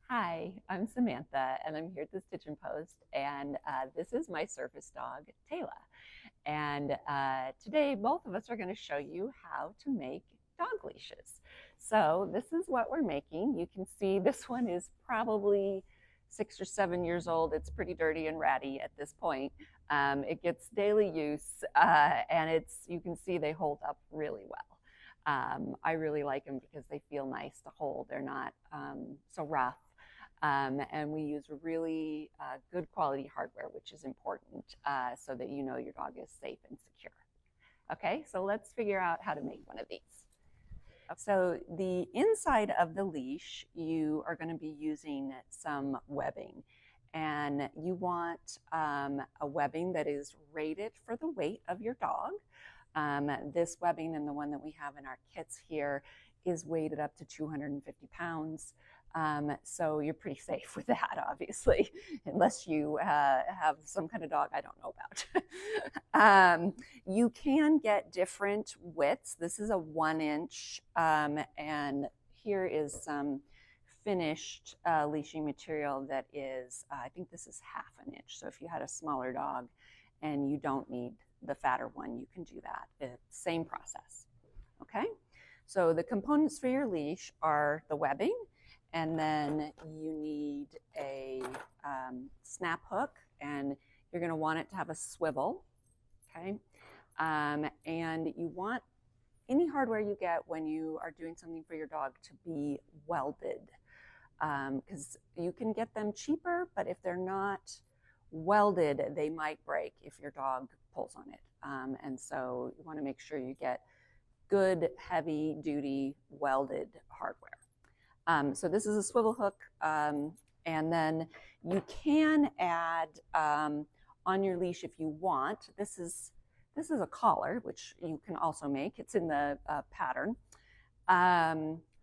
Hi, I'm Samantha, and I'm here at the Stitchin Post, and this is my service dog, Taylor. And today, both of us are going to show you how to make dog leashes. So this is what we're making. You can see this one is probably 6 or 7 years old. It's pretty dirty and ratty at this point. It gets daily use, and you can see they hold up really well. I really like them because they feel nice to hold. They're not so rough. And we use really good quality hardware, which is important so that you know your dog is safe and secure. Okay, so let's figure out how to make one of these. So the inside of the leash, you are going to be using some webbing. And you want a webbing that is rated for the weight of your dog. This webbing and the one that we have in our kits here is weighted up to 250 pounds. So you're pretty safe with that, obviously, unless you have some kind of dog I don't know about. You can get different widths. This is a 1 inch, and here is some finished leashing material that is, I think this is 1/2 inch. So if you had a smaller dog and you don't need the fatter one, you can do that. Same process. Okay, so the components for your leash are the webbing, and then you need a snap hook, and you're going to want it to have a swivel. Okay, and you want any hardware you get when you are doing something for your dog to be welded, because you can get them cheaper, but if they're not welded, they might break if your dog pulls on it. And so you want to make sure you get good, heavy duty welded hardware. So this is a swivel hook, and then you can add on your leash if you want. This is a collar, which you can also make. It's in the pattern.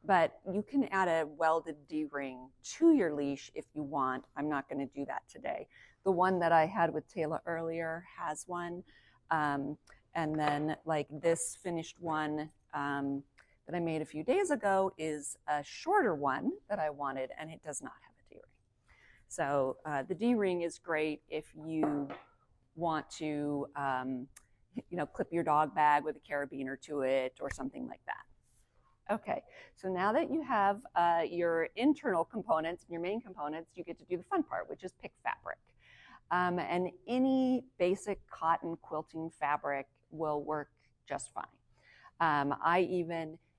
But you can add a welded D-ring to your leash if you want. I'm not going to do that today. The one that I had with Taylor earlier has one. And then like this finished one that I made a few days ago is a shorter one that I wanted, and it does not have a D-ring. So the D-ring is great if you want to clip your dog bag with a carabiner to it or something like that. Okay, so now that you have your internal components and your main components, you get to do the fun part, which is pick fabric. And any basic cotton quilting fabric will work just fine.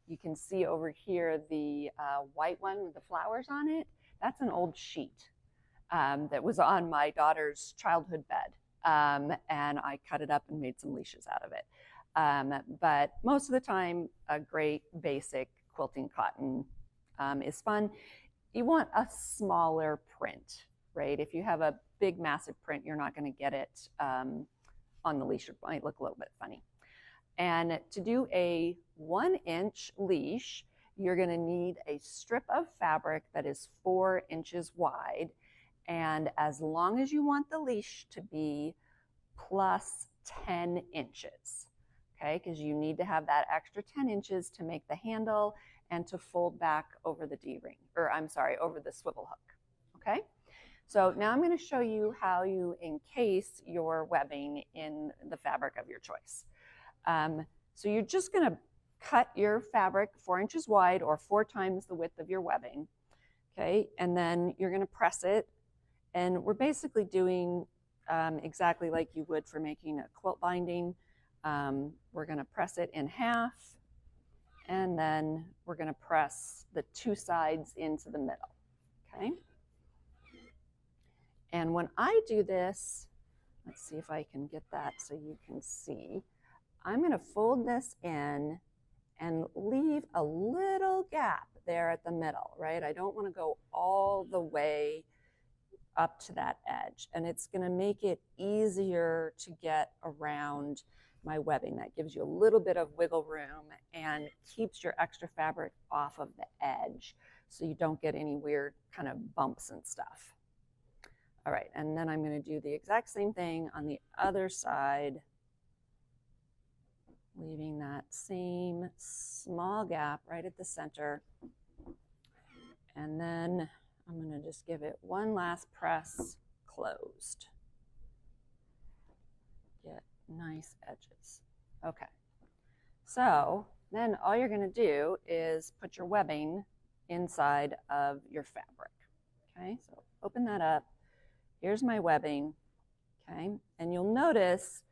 You can see over here the white one with the flowers on it. That's an old sheet that was on my daughter's childhood bed. And I cut it up and made some leashes out of it. But most of the time, a great basic quilting cotton is fun. You want a smaller print, right? If you have a big, massive print, you're not going to get it on the leash. It might look a little bit funny. And to do a 1-inch leash, you're going to need a strip of fabric that is 4 inches wide. And as long as you want the leash to be plus 10 inches. Okay, because you need to have that extra 10 inches to make the handle and to fold back over the D-ring, or I'm sorry, over the swivel hook. Okay, so now I'm going to show you how you encase your webbing in the fabric of your choice. So you're just going to cut your fabric 4 inches wide, or 4 times the width of your webbing. Okay, and then you're going to press it, and we're basically doing exactly like you would for making a quilt binding. We're going to press it in half, and then we're going to press the 2 sides into the middle. Okay, and when I do this, let's see if I can get that so you can see. I'm going to fold this in and leave a little gap there at the middle, right? I don't want to go all the way up to that edge, and it's going to make it easier to get around my webbing. That gives you a little bit of wiggle room and keeps your extra fabric off of the edge so you don't get any weird kind of bumps and stuff. All right, and then I'm going to do the exact same thing on the other side, leaving that same small gap right at the center. And then I'm going to just give it one last press closed. Get nice edges. Okay. So then all you're going to do is put your webbing inside of your fabric. Okay, so open that up. Here's my webbing. Okay, and you'll notice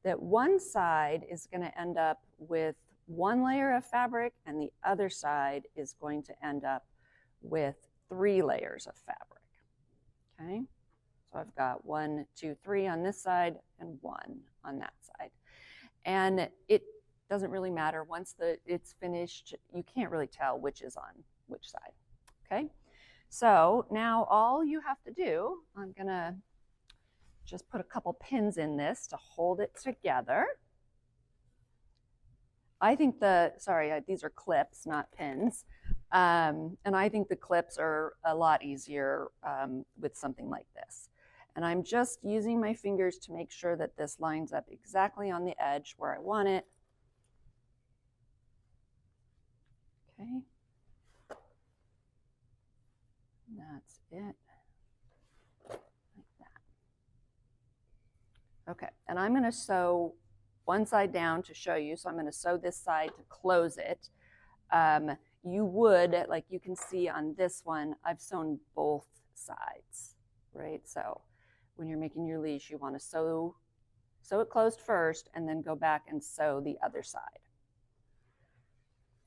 that one side is going to end up with one layer of fabric and the other side is going to end up with 3 layers of fabric. Okay, so I've got 1, 2, 3 on this side and 1 on that side. And it doesn't really matter. Once it's finished, you can't really tell which is on which side. Okay, so now all you have to do, I'm gonna just put a couple pins in this to hold it together. I think these are clips, not pins. And I think the clips are a lot easier with something like this. And I'm just using my fingers to make sure that this lines up exactly on the edge where I want it. Okay. And that's it. Like that. Okay, and I'm going to sew one side down to show you. So I'm going to sew this side to close it. You would, like you can see on this one, I've sewn both sides, right? So when you're making your leash, you want to sew it closed first and then go back and sew the other side.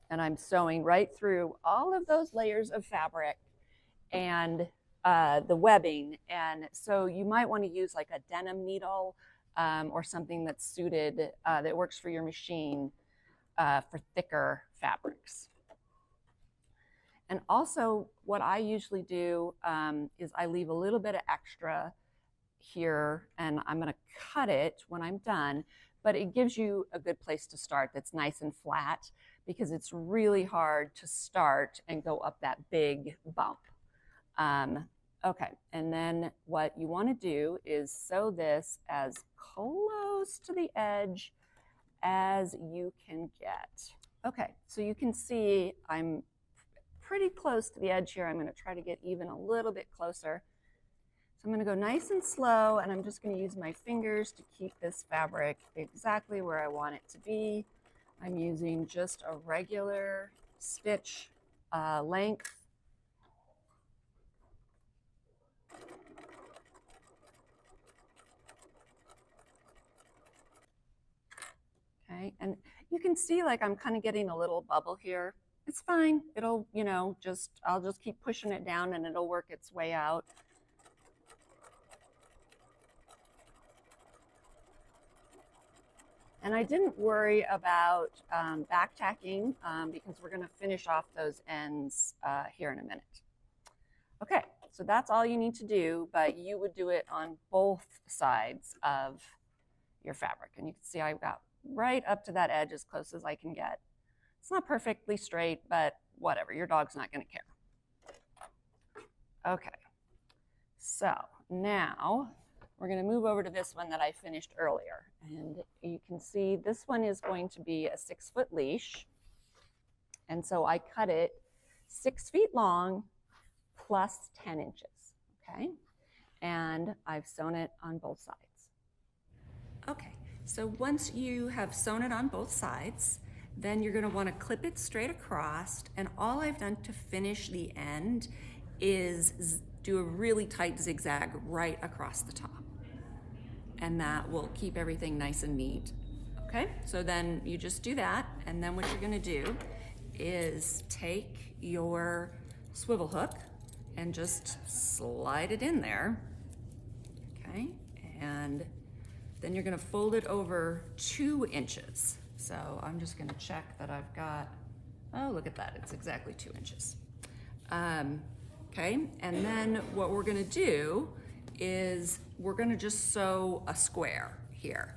And I'm sewing right through all of those layers of fabric and the webbing. And so you might want to use like a denim needle or something that's suited, that works for your machine for thicker fabrics. And also what I usually do is I leave a little bit of extra here and I'm going to cut it when I'm done, but it gives you a good place to start that's nice and flat, because it's really hard to start and go up that big bump. Okay, and then what you want to do is sew this as close to the edge as you can get. Okay, so you can see I'm pretty close to the edge here. I'm going to try to get even a little bit closer. So I'm going to go nice and slow, and I'm just going to use my fingers to keep this fabric exactly where I want it to be. I'm using just a regular stitch length. Okay, and you can see like I'm kind of getting a little bubble here. It's fine. It'll, I'll just keep pushing it down and it'll work its way out. And I didn't worry about back tacking because we're going to finish off those ends here in a minute. Okay, so that's all you need to do, but you would do it on both sides of your fabric. And you can see I've got right up to that edge as close as I can get. It's not perfectly straight, but whatever, your dog's not going to care. Okay, so now we're going to move over to this one that I finished earlier. And you can see this one is going to be a 6-foot leash. And so I cut it 6 feet long plus 10 inches, okay? And I've sewn it on both sides. Okay, so once you have sewn it on both sides, then you're going to want to clip it straight across. And all I've done to finish the end is do a really tight zigzag right across the top. And that will keep everything nice and neat. Okay, so then you just do that. And then what you're going to do is take your swivel hook and just slide it in there. Okay, and then you're going to fold it over 2 inches. So I'm just going to check that I've got, oh, look at that, it's exactly 2 inches. Okay, and then what we're going to do is we're going to just sew a square here.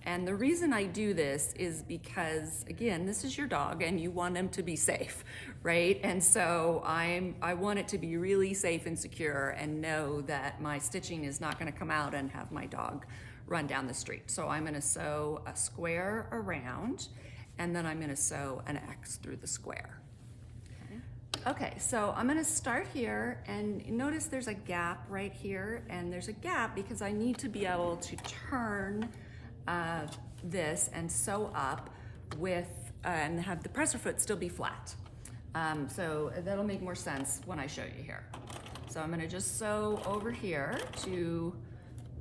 And the reason I do this is because, again, this is your dog and you want him to be safe, right? And so I want it to be really safe and secure and know that my stitching is not going to come out and have my dog run down the street. So I'm going to sew a square around, and then I'm going to sew an X through the square. Okay. Okay, so I'm gonna start here, and notice there's a gap right here, and there's a gap because I need to be able to turn this and sew up with, and have the presser foot still be flat. So that'll make more sense when I show you here. So I'm gonna just sew over here to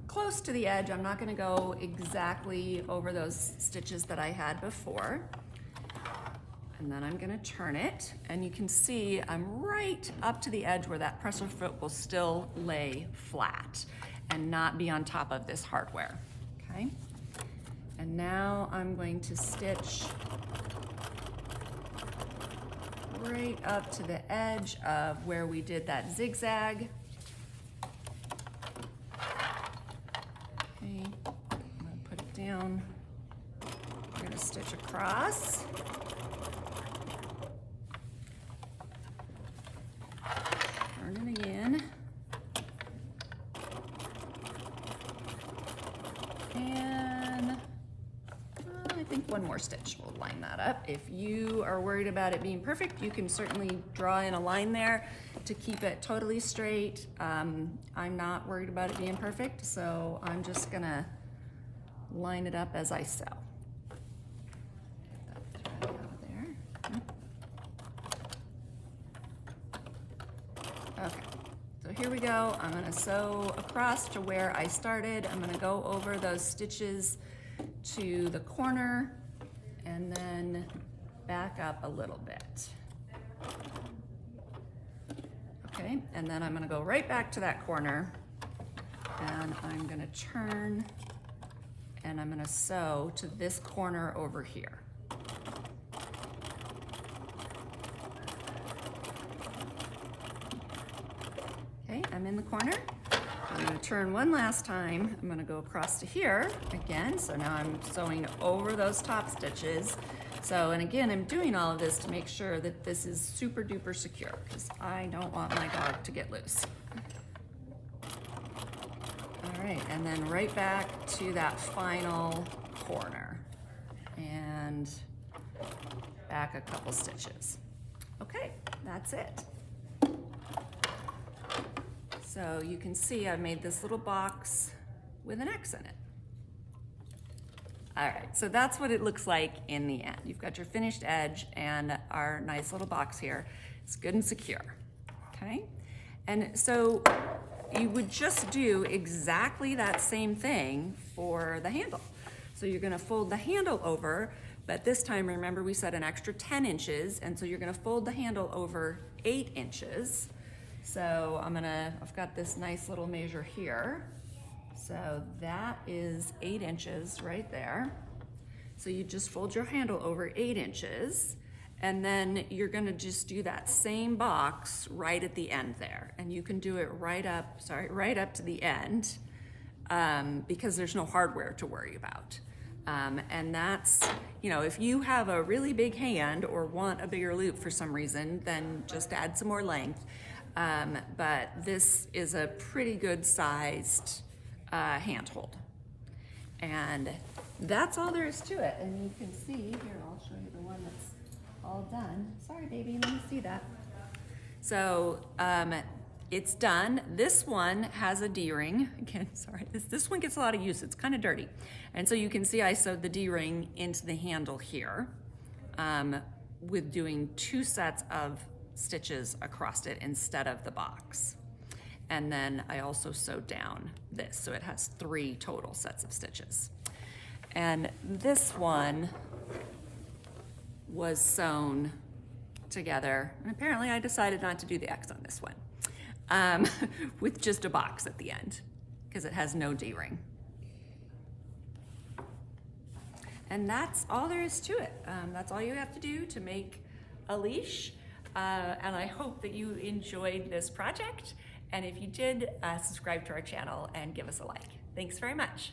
close to the edge. I'm not gonna go exactly over those stitches that I had before. And then I'm gonna turn it, and you can see I'm right up to the edge where that presser foot will still lay flat and not be on top of this hardware, okay? And now I'm going to stitch right up to the edge of where we did that zigzag. Okay, I'm gonna put it down. I'm gonna stitch across. Turn it again. And I think one more stitch will line that up. If you are worried about it being perfect, you can certainly draw in a line there to keep it totally straight. I'm not worried about it being perfect, so I'm just gonna line it up as I sew. Get that thread out of there. Okay, so here we go. I'm gonna sew across to where I started. I'm gonna go over those stitches to the corner and then back up a little bit. Okay, and then I'm gonna go right back to that corner, and I'm gonna turn and I'm gonna sew to this corner over here. Okay, I'm in the corner. I'm gonna turn one last time. I'm gonna go across to here again. So now I'm sewing over those top stitches. So, and again, I'm doing all of this to make sure that this is super duper secure because I don't want my dog to get loose. All right, and then right back to that final corner and back a couple stitches. Okay, that's it. So you can see I've made this little box with an X in it. All right, so that's what it looks like in the end. You've got your finished edge and our nice little box here. It's good and secure, okay? And so you would just do exactly that same thing for the handle. So you're gonna fold the handle over, but this time, remember we said an extra 10 inches, and so you're gonna fold the handle over 8 inches. So I've got this nice little measure here. So that is 8 inches right there. So you just fold your handle over 8 inches, and then you're gonna just do that same box right at the end there. And you can do it right up to the end because there's no hardware to worry about. And that's, you know, if you have a really big hand or want a bigger loop for some reason, then just add some more length. But this is a pretty good sized handhold. And that's all there is to it. And you can see, here, I'll show you the one that's all done. Sorry, baby, let me see that. So it's done. This one has a D-ring. Again, sorry, this one gets a lot of use. It's kind of dirty. And so you can see I sewed the D-ring into the handle here with doing 2 sets of stitches across it instead of the box. And then I also sewed down this, so it has 3 total sets of stitches. And this one was sewn together, and apparently I decided not to do the X on this one, with just a box at the end, because it has no D-ring. And that's all there is to it. That's all you have to do to make a leash. And I hope that you enjoyed this project. And if you did, subscribe to our channel and give us a like. Thanks very much.